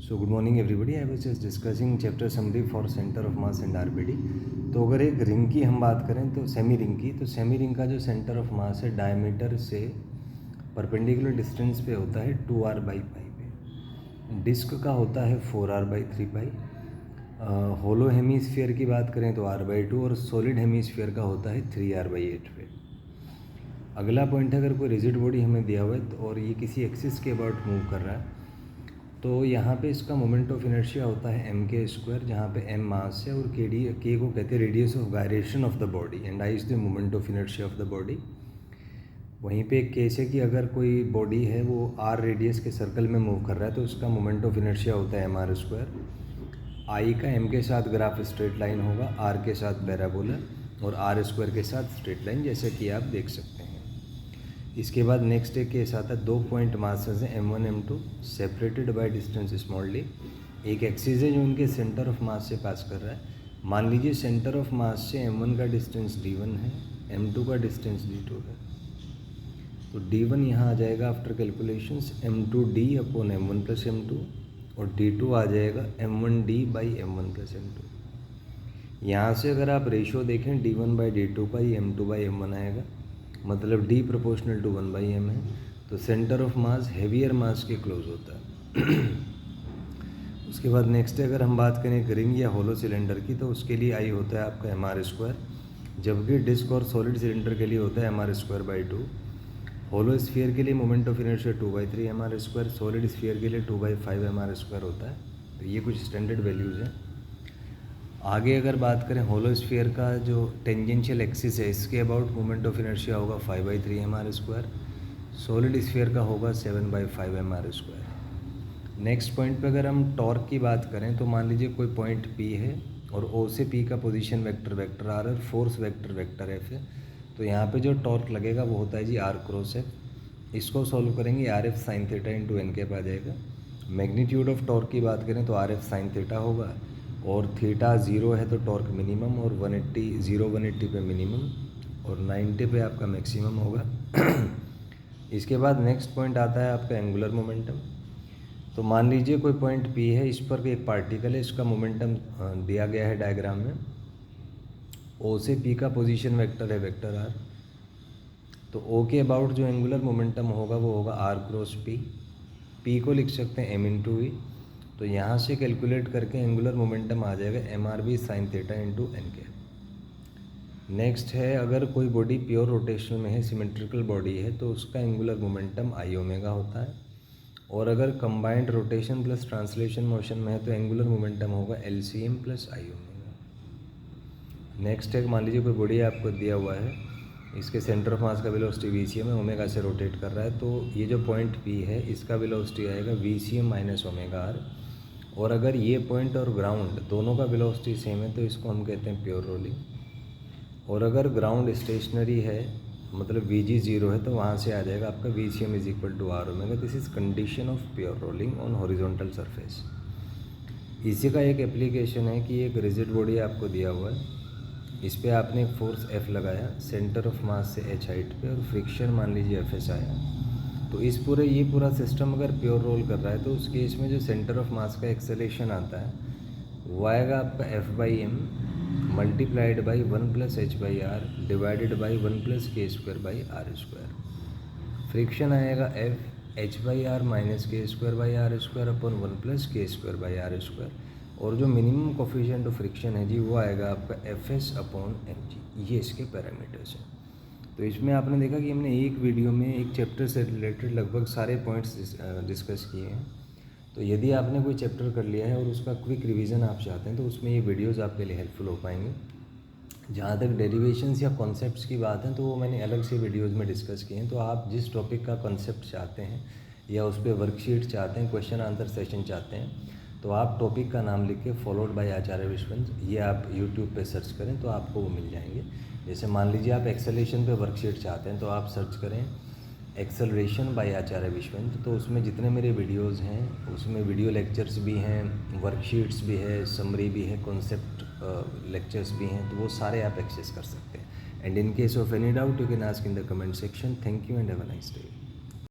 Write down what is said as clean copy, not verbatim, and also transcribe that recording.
So good morning everybody. I was just discussing chapter summary for centre of mass and RBD. तो अगर एक ring की हम बात करें तो सेमी रिंग की, तो सेमी रिंग का जो सेंटर ऑफ मास है डायमीटर से परपेंडिकुलर डिस्टेंस पे होता है 2r/π पे। डिस्क का होता है 4r/3π। होलो हेमीस्फीयर की बात करें तो r/2 और सॉलिड हेमीस्फीयर का होता है 3r/8 पे। अगला पॉइंट है, अगर कोई रिजिड बॉडी हमें दिया हुआ है और ये किसी एक्सिस के अबाउट मूव कर रहा है तो यहाँ पे इसका मोमेंट ऑफ इनर्शिया होता है m², जहाँ पे m मास है और k को कहते हैं radius of gyration of the body and I is the moment of inertia of the body. वहीं पे k से कि अगर कोई बॉडी है वो r रेडियस के सर्कल में मूव कर रहा है तो उसका मोमेंट ऑफ इनर्शिया होता है mr²। i का m के साथ ग्राफ स्ट्रेट लाइन होगा, r के साथ पैराबोला और r² के साथ स्ट्रेट लाइन, जैसे कि आप देख सकते हैं। इसके बाद नेक्स्ट एक केस आता है, 2 पॉइंट मासेस हैं m1 m2 separated by distance small d। एक एक्सिस है जो उनके सेंटर ऑफ मास से पास कर रहा है। मान लीजिए सेंटर ऑफ मास से m1 का डिस्टेंस d1 है, m2 का डिस्टेंस d2 है। तो d1 यहाँ आ जाएगा after calculations m2d upon m1 plus m2 और d2 आ जाएगा m1d by m1 plus m2। यहाँ से अगर आप रेशो देखें d1/d2 का, ये m2/m1 आएगा, मतलब d प्रोपोर्शनल टू 1/m है। तो सेंटर ऑफ मास हेवियर मास के क्लोज होता है। उसके बाद नेक्स्ट अगर हम बात करें एक रिंग या होलो सिलेंडर की, तो उसके लिए आई होता है आपका mr², जबकि डिस्क और सॉलिड सिलेंडर के लिए होता है mr²/2। होलो स्फीयर के लिए moment of inertia 2/3 mr², solid sphere के लिए 2/5 mr² होता है। तो ये कुछ स्टैंडर्ड वैल्यूज़ हैं। आगे अगर बात करें होलो स्फीयर का जो टेंजेंशियल एक्सिस है, इसके अबाउट मोमेंट ऑफ इनर्शिया होगा 5/3 mr², सॉलिड स्फीयर का होगा 7/5 mr²। नेक्स्ट पॉइंट पे अगर हम टॉर्क की बात करें तो मान लीजिए कोई पॉइंट P है और O से P का पोजीशन वेक्टर R और फोर्स वेक्टर F है। तो यहाँ पे जो टॉर्क लगेगा वो होता है जी r×F। इसको सॉल्व करेंगे RF sin θ into n cap आ जाएगा। मैग्नीट्यूड ऑफ टॉर्क की बात करें तो RF sin θ होगा, और थीटा 0 है तो टॉर्क मिनिमम, और 180 पे मिनिमम और 90 पे आपका मैक्सिमम होगा। इसके बाद नेक्स्ट पॉइंट आता है आपका एंगुलर मोमेंटम। तो मान लीजिए कोई पॉइंट P है, इस पर एक पार्टिकल है, इसका मोमेंटम दिया गया है डायग्राम में। O से P का पोजीशन वेक्टर है वेक्टर R। तो O के अबाउट जो एंगुलर मोमेंटम होगा वो होगा r×P। P को लिख सकते हैं m×v। तो यहाँ से कैलकुलेट करके एंगुलर मोमेंटम आ जाएगा mrv sin θ इंटू n के। नेक्स्ट है, अगर कोई बॉडी प्योर रोटेशनल में है, सिमेट्रिकल बॉडी है, तो उसका एंगुलर मोमेंटम i ओमेगा होता है। और अगर combined rotation plus translation motion में है तो एंगुलर मोमेंटम होगा LCM plus i omega. Next है, मान लीजिए कोई बॉडी आपको दिया हुआ है, इसके सेंटर ऑफ मास का वेलोसिटी VCM है, ओमेगा से रोटेट कर रहा है। तो ये जो पॉइंट P है इसका वेलोसिटी आएगा VCM माइनस ओमेगा r। और अगर ये पॉइंट और ग्राउंड दोनों का वेलोसिटी सेम है तो इसको हम कहते हैं प्योर रोलिंग। और अगर ग्राउंड स्टेशनरी है, मतलब Vg 0 है, तो वहाँ से आ जाएगा आपका VCM is equal to r omega. This is condition of pure rolling on horizontal surface. इसी का एक एप्लीकेशन है कि एक रिजिड बॉडी आपको दिया हुआ है, इस पर आपने एक फोर्स F लगाया सेंटर ऑफ मास से h हाइट पे, और फ्रिक्शन मान लीजिए Fs आया। तो ये पूरा सिस्टम अगर प्योर रोल कर रहा है तो उस केस में जो सेंटर ऑफ मास का एक्सेलेरेशन आता है वो आएगा आपका F/m multiplied by 1 + h/r divided by 1 + k²/r²। Friction आएगा F h/r minus k²/r² upon 1 + k²/r²। और जो मिनिमम कोफिशिएंट ऑफ फ्रिक्शन है जी वो आएगा आपका Fs अपॉन mg। ये इसके पैरामीटर्स हैं। तो इसमें आपने देखा कि हमने एक वीडियो में एक चैप्टर से रिलेटेड लगभग सारे पॉइंट्स डिस्कस किए हैं। तो यदि आपने कोई चैप्टर कर लिया है और उसका क्विक रिवीजन आप चाहते हैं तो उसमें ये वीडियोस आपके लिए हेल्पफुल हो पाएंगे। जहाँ तक डेरिवेशंस या कॉन्सेप्ट्स की बात है तो वो मैंने अलग से वीडियोस में डिस्कस किए हैं। तो आप जिस टॉपिक का कॉन्सेप्ट चाहते हैं या उस पर वर्कशीट चाहते हैं, क्वेश्चन आंसर सेशन चाहते हैं, तो आप टॉपिक का नाम लिख के फॉलोड बाय आचार्य विश्वंस ये आप यूट्यूब पे सर्च करें तो आपको वो मिल जाएंगे। जैसे मान लीजिए आप एक्सेलरेशन पे वर्कशीट चाहते हैं तो आप सर्च करें एक्सेलरेशन बाय आचार्य विश्वंस। तो उसमें जितने मेरे वीडियोस हैं उसमें वीडियो लेक्चर्स भी हैं, वर्कशीट्स भी है, समरी भी है, कॉन्सेप्ट लेक्चर्स भी हैं, तो वो सारे आप एक्सेस कर सकते हैं। And in case of any doubt you can ask in the comment section. Thank you and have a nice day.